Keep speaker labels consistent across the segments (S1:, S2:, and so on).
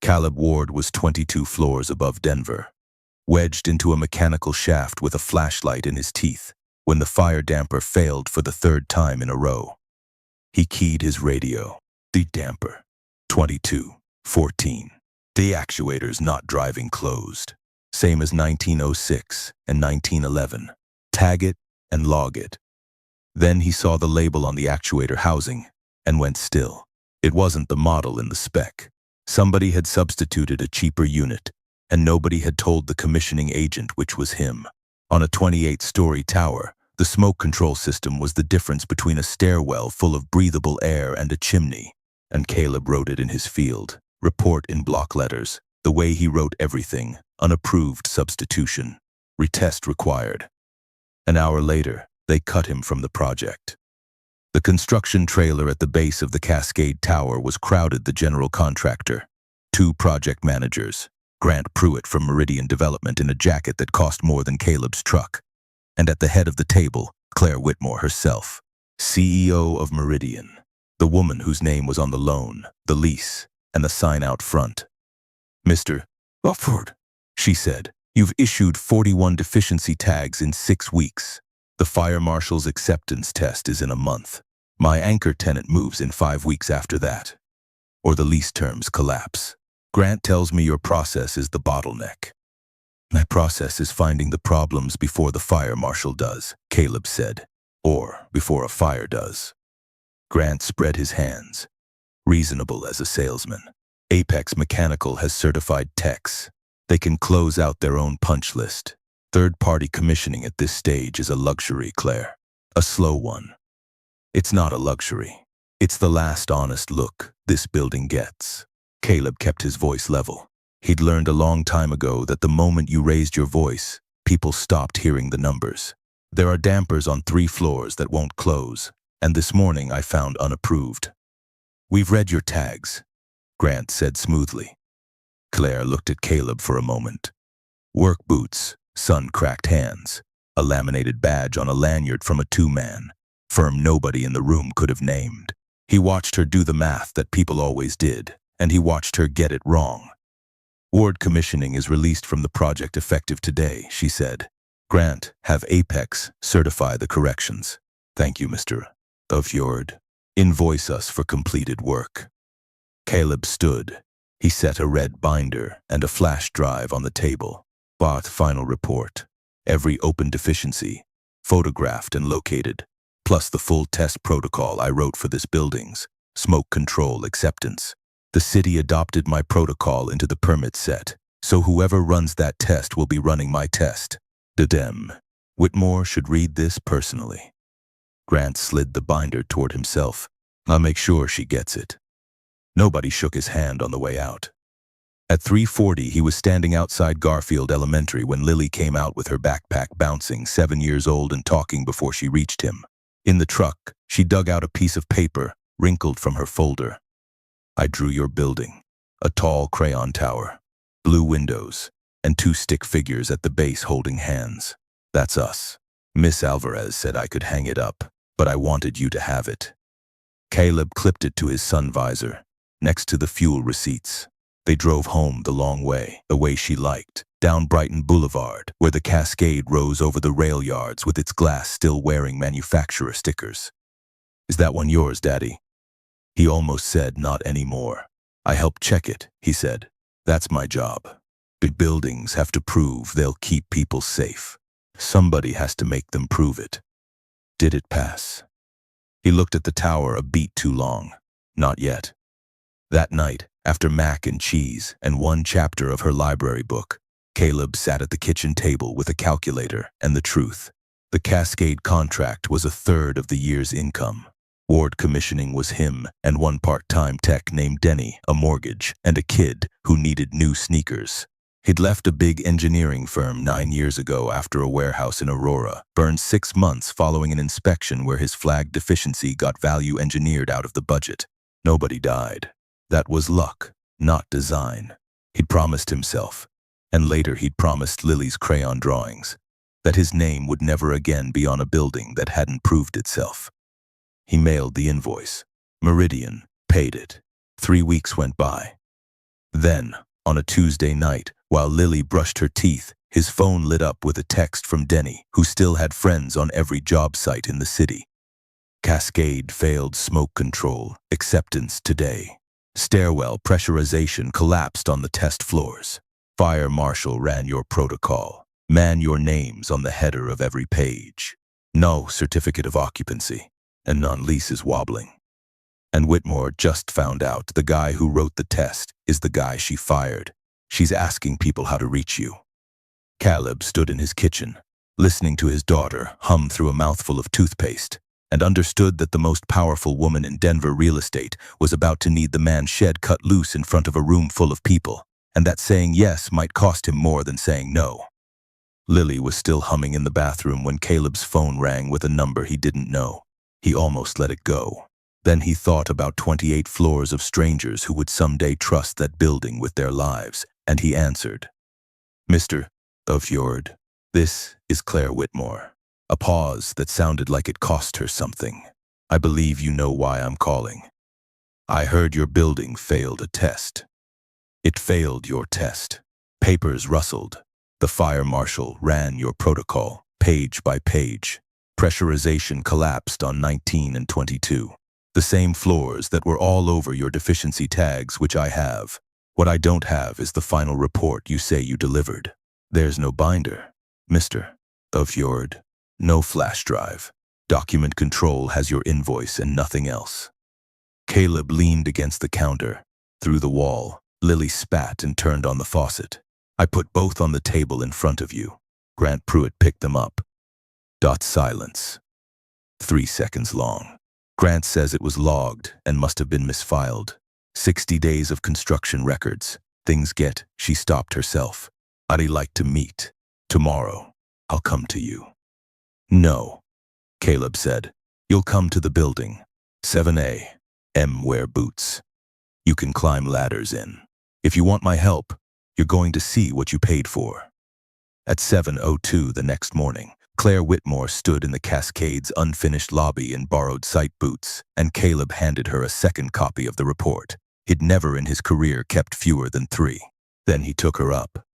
S1: Caleb Ward was 22 floors above Denver, wedged into a mechanical shaft with a flashlight in his teeth when the fire damper failed for the third time in a row. He keyed his radio. The damper. 2214. The actuators not driving closed. Same as 1906 and 1911. Tag it and log it. Then he saw the label on the actuator housing and went still. It wasn't the model in the spec. Somebody had substituted a cheaper unit, and nobody had told the commissioning agent which was him. On a 28-story tower, the smoke control system was the difference between a stairwell full of breathable air and a chimney, and Caleb wrote it in his field. Report in block letters, the way he wrote everything, unapproved substitution, retest required. An hour later, they cut him from the project. The construction trailer at the base of the Cascade Tower was crowded the general contractor, 2 project managers, Grant Pruitt from Meridian Development in a jacket that cost more than Caleb's truck, and at the head of the table, Claire Whitmore herself, CEO of Meridian, the woman whose name was on the loan, the lease, and the sign out front. "Mr. Bufford," she said, "you've issued 41 deficiency tags in 6 weeks. The fire marshal's acceptance test is in a month. My anchor tenant moves in 5 weeks after that. Or the lease terms collapse. Grant tells me your process is the bottleneck." "My process is finding the problems before the fire marshal does," Caleb said. "Or before a fire does." Grant spread his hands. Reasonable as a salesman. Apex Mechanical has certified techs. They can close out their own punch list. Third-party commissioning at this stage is a luxury, Claire. A slow one. It's not a luxury. It's the last honest look this building gets. Caleb kept his voice level. He'd learned a long time ago that the moment you raised your voice, people stopped hearing the numbers. There are dampers on 3 floors that won't close, and this morning I found unapproved. "We've read your tags," Grant said smoothly. Claire looked at Caleb for a moment. Work boots, sun-cracked hands, a laminated badge on a lanyard from a 2-man, firm nobody in the room could have named. He watched her do the math that people always did, and he watched her get it wrong. "Ward commissioning is released from the project effective today," she said. "Grant, have Apex certify the corrections. Thank you, Mr. Fjord. Invoice us for completed work." Caleb stood. He set a red binder and a flash drive on the table. Bought final report. Every open deficiency, photographed and located, plus the full test protocol I wrote for this building's smoke control acceptance. The city adopted my protocol into the permit set, so whoever runs that test will be running my test. Dem. Whitmore should read this personally. Grant slid the binder toward himself. "I'll make sure she gets it." Nobody shook his hand on the way out. At 3:40, he was standing outside Garfield Elementary when Lily came out with her backpack bouncing, 7 years old and talking before she reached him. In the truck, she dug out a piece of paper, wrinkled from her folder. "I drew your building. A tall crayon tower, blue windows, and 2 stick figures at the base holding hands. That's us. Miss Alvarez said I could hang it up, but I wanted you to have it." Caleb clipped it to his sun visor, next to the fuel receipts. They drove home the long way, the way she liked, down Brighton Boulevard, where the Cascade rose over the rail yards with its glass still wearing manufacturer stickers. "Is that one yours, Daddy?" He almost said not anymore. "I helped check it," he said. "That's my job. Big buildings have to prove they'll keep people safe. Somebody has to make them prove it." Did it pass? He looked at the tower a beat too long. Not yet. That night, after mac and cheese and 1 chapter of her library book, Caleb sat at the kitchen table with a calculator and the truth. The Cascade contract was 1/3 of the year's income. Ward commissioning was him and 1 part-time tech named Denny, a mortgage, and a kid who needed new sneakers. He'd left a big engineering firm 9 years ago after a warehouse in Aurora, burned 6 months following an inspection where his flagged deficiency got value engineered out of the budget. Nobody died. That was luck, not design. He'd promised himself, and later he'd promised Lily's crayon drawings, that his name would never again be on a building that hadn't proved itself. He mailed the invoice. Meridian paid it. 3 weeks went by. Then, on a Tuesday night, while Lily brushed her teeth, his phone lit up with a text from Denny, who still had friends on every job site in the city. Cascade failed smoke control, acceptance today. Stairwell pressurization collapsed on the test floors. Fire marshal ran your protocol. Man your names on the header of every page. No certificate of occupancy, and non-lease is wobbling. And Whitmore just found out the guy who wrote the test is the guy she fired. She's asking people how to reach you. Caleb stood in his kitchen, listening to his daughter hum through a mouthful of toothpaste, and understood that the most powerful woman in Denver real estate was about to need the man's shed cut loose in front of a room full of people, and that saying yes might cost him more than saying no. Lily was still humming in the bathroom when Caleb's phone rang with a number he didn't know. He almost let it go. Then he thought about 28 floors of strangers who would someday trust that building with their lives, and he answered. Mr. Fjord, this is Claire Whitmore. A pause that sounded like it cost her something. I believe you know why I'm calling. I heard your building failed a test. It failed your test. Papers rustled. The fire marshal ran your protocol, page by page. Pressurization collapsed on 19 and 22. The same floors that were all over your deficiency tags, which I have. What I don't have is the final report you say you delivered. There's no binder, Mr. Fjord. No flash drive. Document control has your invoice and nothing else. Caleb leaned against the counter. Through the wall, Lily spat and turned on the faucet. I put both on the table in front of you. Grant Pruitt picked them up. Silence. 3 seconds long. Grant says it was logged and must have been misfiled. 60 days of construction records. Things get, she stopped herself. I'd like to meet. Tomorrow, I'll come to you. No, Caleb said. You'll come to the building. 7A. M wear boots. You can climb ladders in. If you want my help, you're going to see what you paid for. At 7:02 the next morning, Claire Whitmore stood in the Cascade's unfinished lobby in borrowed site boots, and Caleb handed her a second copy of the report. He'd never in his career kept fewer than 3. Then he took her up.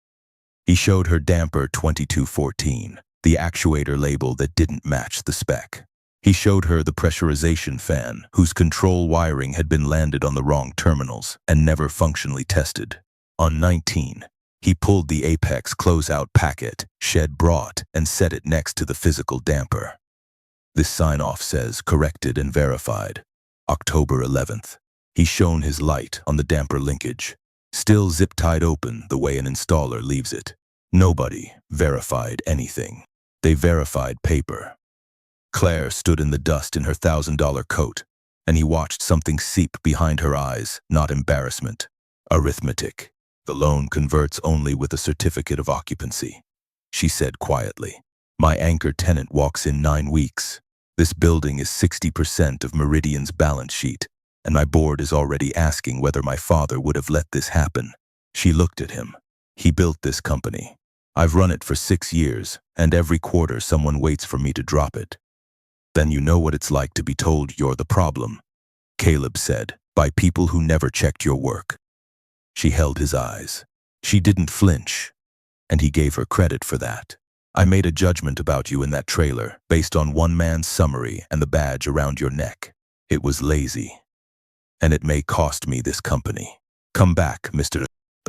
S1: He showed her damper 2214, the actuator label that didn't match the spec. He showed her the pressurization fan, whose control wiring had been landed on the wrong terminals and never functionally tested. On 19, he pulled the Apex closeout packet Shed brought and set it next to the physical damper. This sign-off says corrected and verified. October 11th. He shone his light on the damper linkage, still zip-tied open the way an installer leaves it. Nobody verified anything. They verified paper. Claire stood in the dust in her $1,000 coat, and he watched something seep behind her eyes, not embarrassment. Arithmetic. The loan converts only with a certificate of occupancy. She said quietly, my anchor tenant walks in 9 weeks. This building is 60% of Meridian's balance sheet, and my board is already asking whether my father would have let this happen. She looked at him. He built this company. I've run it for 6 years, and every quarter someone waits for me to drop it. Then you know what it's like to be told you're the problem, Caleb said, by people who never checked your work. She held his eyes. She didn't flinch, and he gave her credit for that. I made a judgment about you in that trailer based on one man's summary and the badge around your neck. It was lazy, and it may cost me this company. Come back, Mr.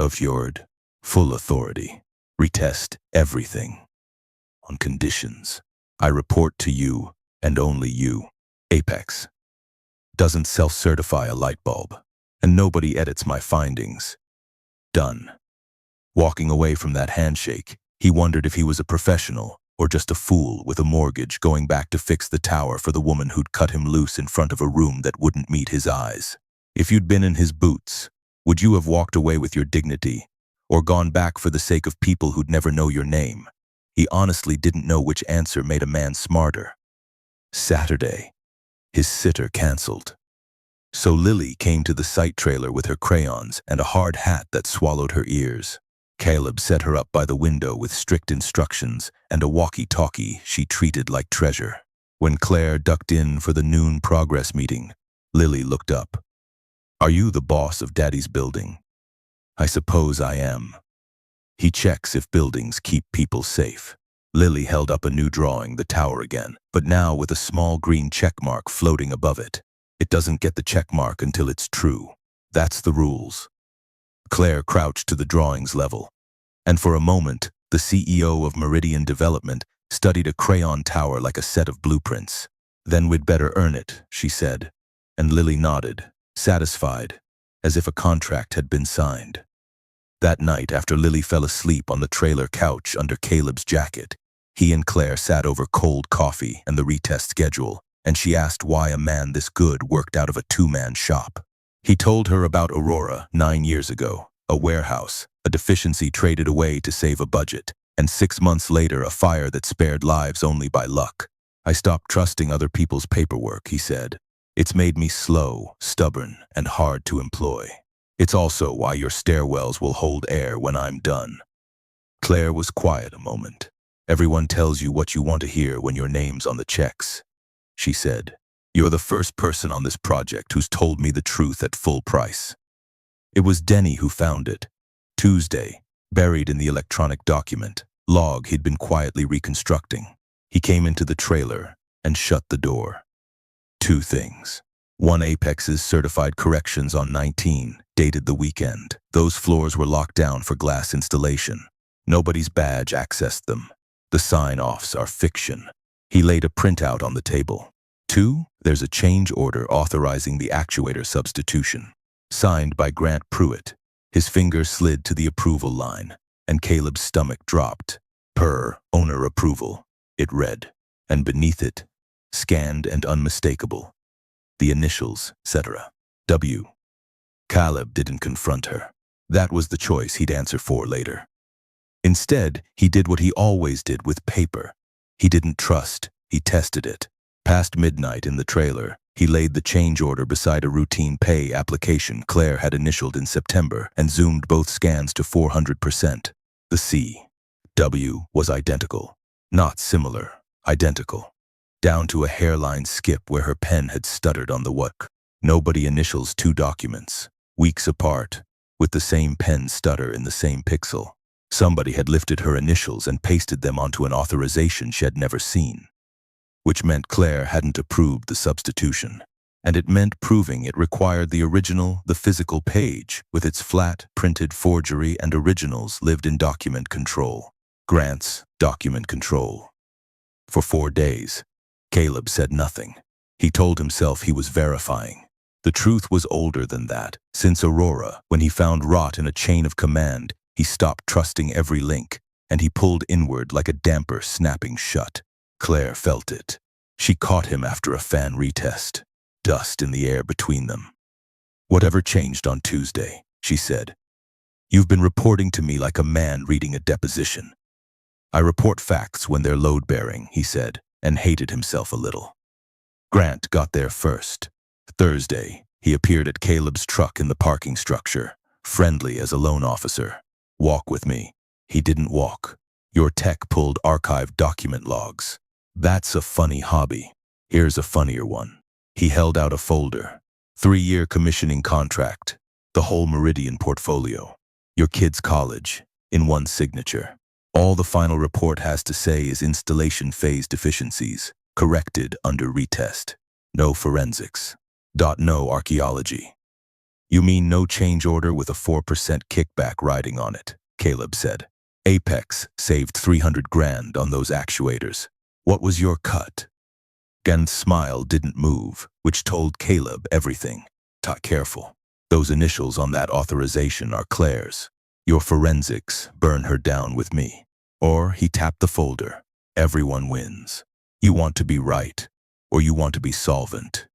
S1: Fjord. Full authority. Retest everything. On conditions. I report to you, and only you. Apex. Doesn't self-certify a light bulb, and nobody edits my findings. Done. Walking away from that handshake, he wondered if he was a professional or just a fool with a mortgage going back to fix the tower for the woman who'd cut him loose in front of a room that wouldn't meet his eyes. If you'd been in his boots, would you have walked away with your dignity or gone back for the sake of people who'd never know your name? He honestly didn't know which answer made a man smarter. Saturday. His sitter canceled. So Lily came to the site trailer with her crayons and a hard hat that swallowed her ears. Caleb set her up by the window with strict instructions and a walkie-talkie she treated like treasure. When Claire ducked in for the noon progress meeting, Lily looked up. Are you the boss of Daddy's building? I suppose I am. He checks if buildings keep people safe. Lily held up a new drawing, the tower again, but now with a small green check mark floating above it. It doesn't get the check mark until it's true. That's the rules. Claire crouched to the drawing's level, and for a moment, the CEO of Meridian Development studied a crayon tower like a set of blueprints. Then we'd better earn it, she said, and Lily nodded, satisfied, as if a contract had been signed. That night, after Lily fell asleep on the trailer couch under Caleb's jacket, he and Claire sat over cold coffee and the retest schedule, and she asked why a man this good worked out of a two-man shop. He told her about Aurora 9 years ago, a warehouse, a deficiency traded away to save a budget, and 6 months later a fire that spared lives only by luck. I stopped trusting other people's paperwork, he said. It's made me slow, stubborn, and hard to employ. It's also why your stairwells will hold air when I'm done. Claire was quiet a moment. Everyone tells you what you want to hear when your name's on the checks, she said. You're the first person on this project who's told me the truth at full price. It was Denny who found it. Tuesday, buried in the electronic document, log he'd been quietly reconstructing. He came into the trailer and shut the door. 2 things. 1, Apex's certified corrections on 19, dated the weekend. Those floors were locked down for glass installation. Nobody's badge accessed them. The sign-offs are fiction. He laid a printout on the table. 2, there's a change order authorizing the actuator substitution. Signed by Grant Pruitt. His finger slid to the approval line, and Caleb's stomach dropped. Per owner approval, it read, and beneath it, scanned and unmistakable, the initials, etc. W. Caleb didn't confront her. That was the choice he'd answer for later. Instead, he did what he always did with paper. He didn't trust, he tested it. Past midnight in the trailer, he laid the change order beside a routine pay application Claire had initialed in September and zoomed both scans to 400%. The C. W was identical. Not similar, identical. Down to a hairline skip where her pen had stuttered on the what. Nobody initials 2 documents, weeks apart, with the same pen stutter in the same pixel. Somebody had lifted her initials and pasted them onto an authorization she'd never seen. Which meant Claire hadn't approved the substitution. And it meant proving it required the original, the physical page, with its flat, printed forgery and originals lived in document control. Grant's document control. For 4 days, Caleb said nothing. He told himself he was verifying. The truth was older than that. Since Aurora, when he found rot in a chain of command, he stopped trusting every link, and he pulled inward like a damper snapping shut. Claire felt it. She caught him after a fan retest. Dust in the air between them. Whatever changed on Tuesday, she said. You've been reporting to me like a man reading a deposition. I report facts when they're load-bearing, he said, and hated himself a little. Grant got there first. Thursday, he appeared at Caleb's truck in the parking structure, friendly as a loan officer. Walk with me. He didn't walk. Your tech pulled archived document logs. That's a funny hobby. Here's a funnier one. He held out a folder. 3-year commissioning contract. The whole Meridian portfolio. Your kid's college. In one signature. All the final report has to say is installation phase deficiencies. Corrected under retest. No forensics. No archaeology. You mean no change order with a 4% kickback riding on it, Caleb said. Apex saved 300 grand on those actuators. What was your cut? Gant's smile didn't move, which told Caleb everything. Ta careful. Those initials on that authorization are Claire's. Your forensics burn her down with me. Or he tapped the folder. Everyone wins. You want to be right, or you want to be solvent.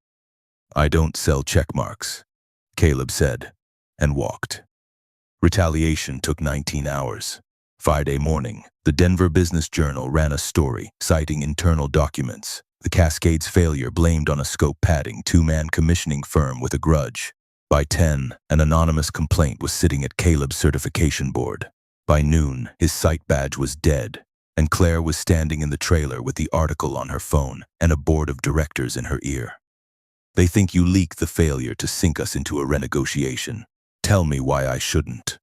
S1: I don't sell check marks, Caleb said, and walked. Retaliation took 19 hours. Friday morning, the Denver Business Journal ran a story citing internal documents. The Cascades failure blamed on a scope padding 2-man commissioning firm with a grudge. By 10, an anonymous complaint was sitting at Caleb's certification board. By noon, his site badge was dead, and Claire was standing in the trailer with the article on her phone and a board of directors in her ear. They think you leaked the failure to sink us into a renegotiation. Tell me why I shouldn't.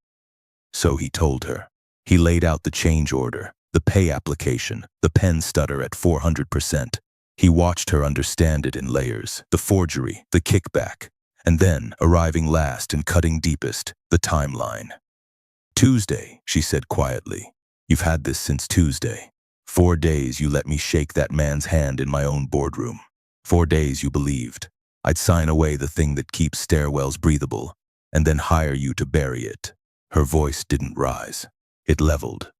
S1: So he told her. He laid out the change order, the pay application, the pen stutter at 400%. He watched her understand it in layers, the forgery, the kickback, and then, arriving last and cutting deepest, the timeline. Tuesday, she said quietly. You've had this since Tuesday. 4 days you let me shake that man's hand in my own boardroom. 4 days you believed I'd sign away the thing that keeps stairwells breathable, and then hire you to bury it. Her voice didn't rise. It leveled.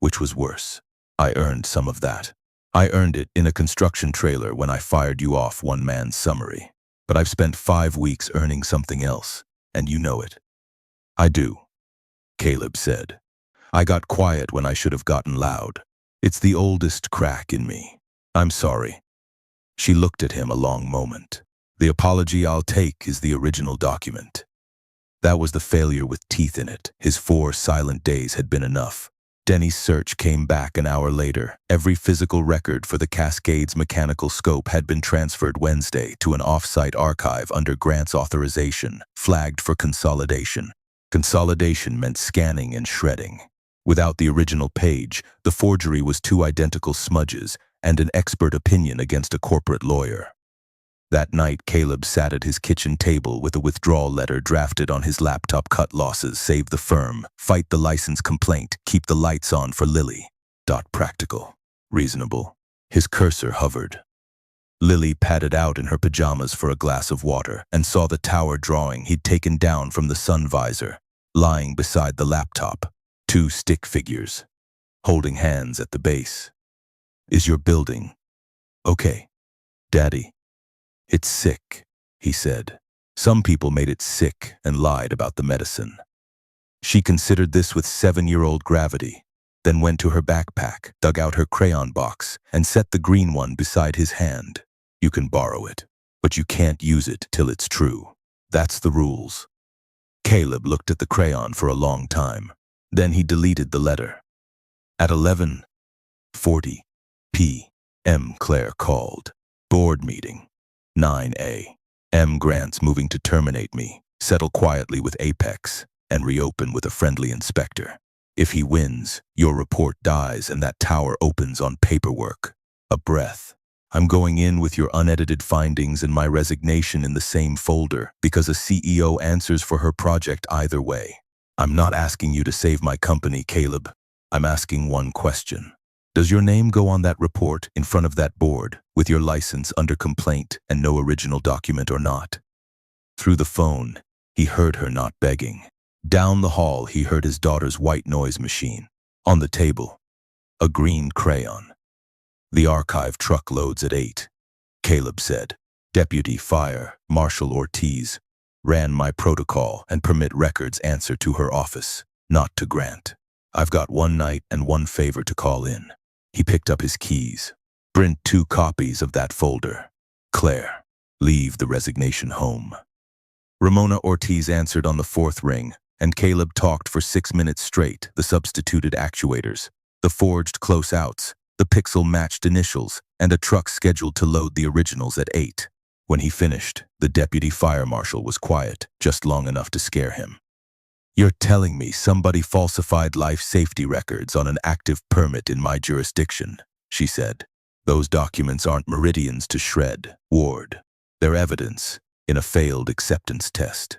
S1: Which was worse. I earned some of that. I earned it in a construction trailer when I fired you off one man's summary. But I've spent 5 weeks earning something else, and you know it. I do, Caleb said. I got quiet when I should have gotten loud. It's the oldest crack in me. I'm sorry. She looked at him a long moment. The apology I'll take is the original document. That was the failure with teeth in it. His 4 silent days had been enough. Denny's search came back an hour later. Every physical record for the Cascades mechanical scope had been transferred Wednesday to an off-site archive under Grant's authorization, flagged for consolidation. Consolidation meant scanning and shredding. Without the original page, the forgery was 2 identical smudges and an expert opinion against a corporate lawyer. That night, Caleb sat at his kitchen table with a withdrawal letter drafted on his laptop. Cut losses, save the firm, fight the license complaint, keep the lights on for Lily. Practical. Reasonable. His cursor hovered. Lily padded out in her pajamas for a glass of water and saw the tower drawing he'd taken down from the sun visor, lying beside the laptop. 2 stick figures, holding hands at the base. Is your building okay, Daddy? It's sick, he said. Some people made it sick and lied about the medicine. She considered this with 7-year-old gravity, then went to her backpack, dug out her crayon box, and set the green one beside his hand. You can borrow it, but you can't use it till it's true. That's the rules. Caleb looked at the crayon for a long time. Then he deleted the letter. At 11:40 p.m. Claire called. Board meeting. 9 a.m. Grant's moving to terminate me, settle quietly with Apex, and reopen with a friendly inspector. If he wins, your report dies and that tower opens on paperwork. A breath. I'm going in with your unedited findings and my resignation in the same folder because a CEO answers for her project either way. I'm not asking you to save my company, Caleb. I'm asking one question. Does your name go on that report in front of that board with your license under complaint and no original document or not? Through the phone, he heard her not begging. Down the hall, he heard his daughter's white noise machine. On the table, a green crayon. The archive truck loads at 8. Caleb said. Deputy Fire Marshal Ortiz ran my protocol and permit records answer to her office, not to Grant. I've got one night and one favor to call in. He picked up his keys. Print 2 copies of that folder. Claire, leave the resignation home. Ramona Ortiz answered on the 4th ring, and Caleb talked for 6 minutes straight, the substituted actuators, the forged close-outs, the pixel-matched initials, and a truck scheduled to load the originals at 8. When he finished, the deputy fire marshal was quiet, just long enough to scare him. You're telling me somebody falsified life safety records on an active permit in my jurisdiction, she said. Those documents aren't meridians to shred, Ward. They're evidence in a failed acceptance test.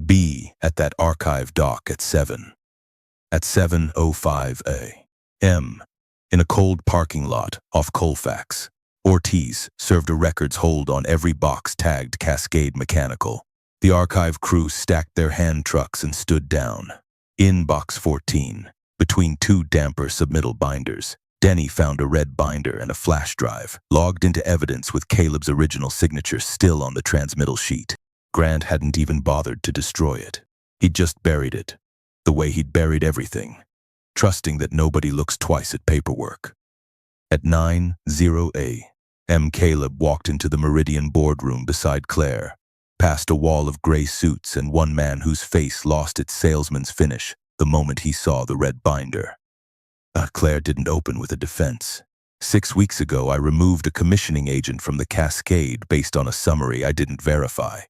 S1: Be at that archive dock at 7. At 7:05 a.m. in a cold parking lot off Colfax, Ortiz served a records hold on every box tagged Cascade Mechanical. The archive crew stacked their hand trucks and stood down. In box 14, between 2 damper submittal binders, Denny found a red binder and a flash drive, logged into evidence with Caleb's original signature still on the transmittal sheet. Grant hadn't even bothered to destroy it. He'd just buried it, the way he'd buried everything, trusting that nobody looks twice at paperwork. At 9:00 a.m. Caleb walked into the Meridian boardroom beside Claire, past a wall of gray suits and one man whose face lost its salesman's finish the moment he saw the red binder. Claire didn't open with a defense. 6 weeks ago, I removed a commissioning agent from the Cascade based on a summary I didn't verify.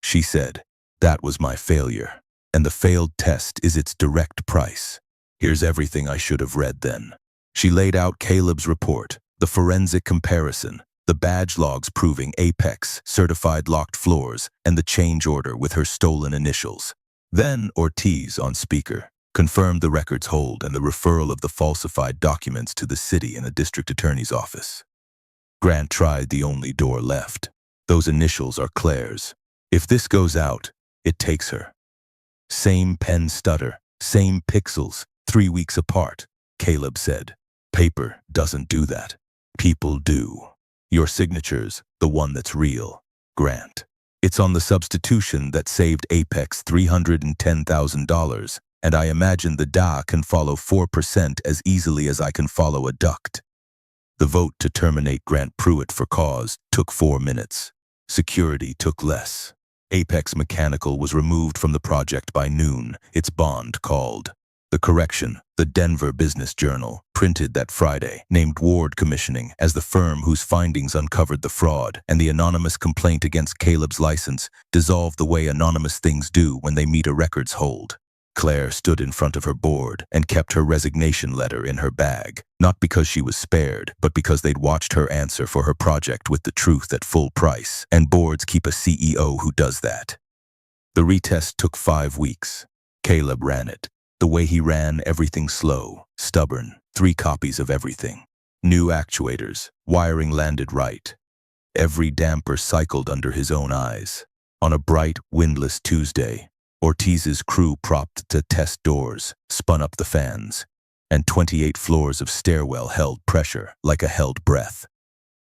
S1: She said, that was my failure. and the failed test is its direct price. Here's everything I should have read then. She laid out Caleb's report, the forensic comparison, the badge logs proving Apex, certified locked floors, and the change order with her stolen initials. Then Ortiz, on speaker, confirmed the records hold and the referral of the falsified documents to the city and a district attorney's office. Grant tried the only door left. Those initials are Claire's. If this goes out, it takes her. Same pen stutter, same pixels, 3 weeks apart, Caleb said. Paper doesn't do that. People do. Your signature's the one that's real, Grant. It's on the substitution that saved Apex $310,000, and I imagine the DA can follow 4% as easily as I can follow a duct. The vote to terminate Grant Pruitt for cause took 4 minutes. Security took less. Apex Mechanical was removed from the project by noon, its bond called. The correction, the Denver Business Journal, printed that Friday, named Ward Commissioning as the firm whose findings uncovered the fraud, and the anonymous complaint against Caleb's license dissolved the way anonymous things do when they meet a records hold. Claire stood in front of her board and kept her resignation letter in her bag, not because she was spared, but because they'd watched her answer for her project with the truth at full price, and boards keep a CEO who does that. The retest took 5 weeks. Caleb ran it. The way he ran, everything slow, stubborn, 3 copies of everything. New actuators, wiring landed right. Every damper cycled under his own eyes. On a bright, windless Tuesday, Ortiz's crew propped to test doors, spun up the fans, and 28 floors of stairwell held pressure like a held breath.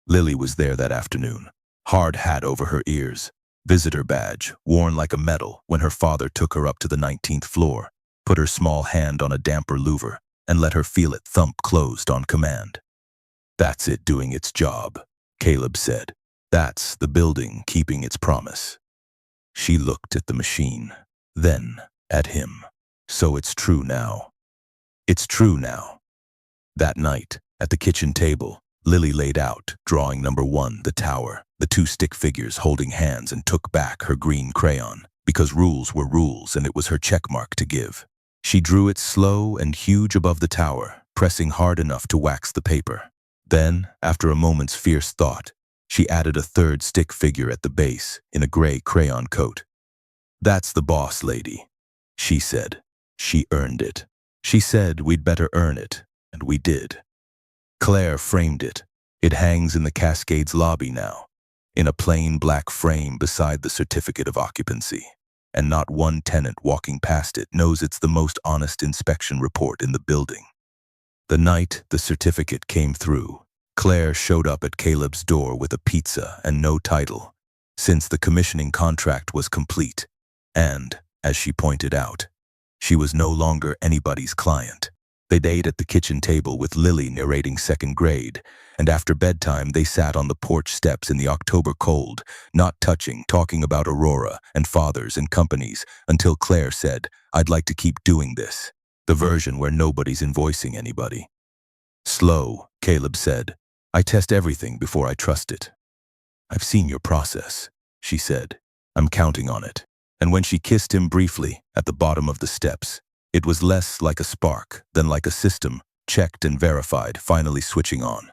S1: Lily was there that afternoon, hard hat over her ears, visitor badge worn like a medal when her father took her up to the 19th floor, put her small hand on a damper louver, and let her feel it thump closed on command. That's it doing its job, Caleb said. That's the building keeping its promise. She looked at the machine, then at him. So it's true now. It's true now. That night, at the kitchen table, Lily laid out, drawing number 1, the tower, the 2 stick figures holding hands, and took back her green crayon, because rules were rules and it was her checkmark to give. She drew it slow and huge above the tower, pressing hard enough to wax the paper. Then, after a moment's fierce thought, she added a 3rd stick figure at the base, in a gray crayon coat. That's the boss lady, she said. She earned it. She said we'd better earn it, and we did. Claire framed it. It hangs in the Cascades lobby now, in a plain black frame beside the certificate of occupancy. And not one tenant walking past it knows it's the most honest inspection report in the building. The night the certificate came through, Claire showed up at Caleb's door with a pizza and no title, since the commissioning contract was complete. And, as she pointed out, she was no longer anybody's client. They'd ate at the kitchen table with Lily narrating 2nd grade, and after bedtime they sat on the porch steps in the October cold, not touching, talking about Aurora and fathers and companies, until Claire said, "I'd like to keep doing this." The version where nobody's invoicing anybody. Slow, Caleb said. I test everything before I trust it. I've seen your process, she said. I'm counting on it. And when she kissed him briefly at the bottom of the steps, it was less like a spark than like a system, checked and verified, finally switching on.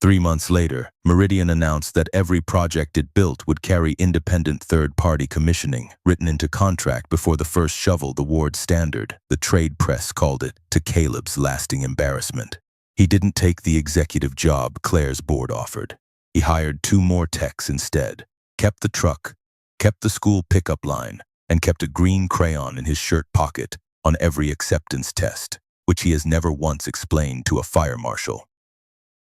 S1: 3 months later, Meridian announced that every project it built would carry independent third-party commissioning, written into contract before the first shovel, the Ward standard, the trade press called it, to Caleb's lasting embarrassment. He didn't take the executive job Claire's board offered. He hired 2 more techs instead, kept the truck, kept the school pickup line, and kept a green crayon in his shirt pocket on every acceptance test, which he has never once explained to a fire marshal.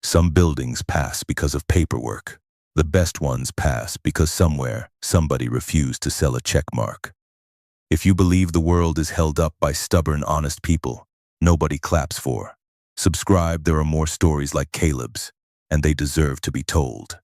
S1: Some buildings pass because of paperwork. The best ones pass because somewhere, somebody refused to sell a checkmark. If you believe the world is held up by stubborn, honest people, nobody claps for. Subscribe, there are more stories like Caleb's, and they deserve to be told.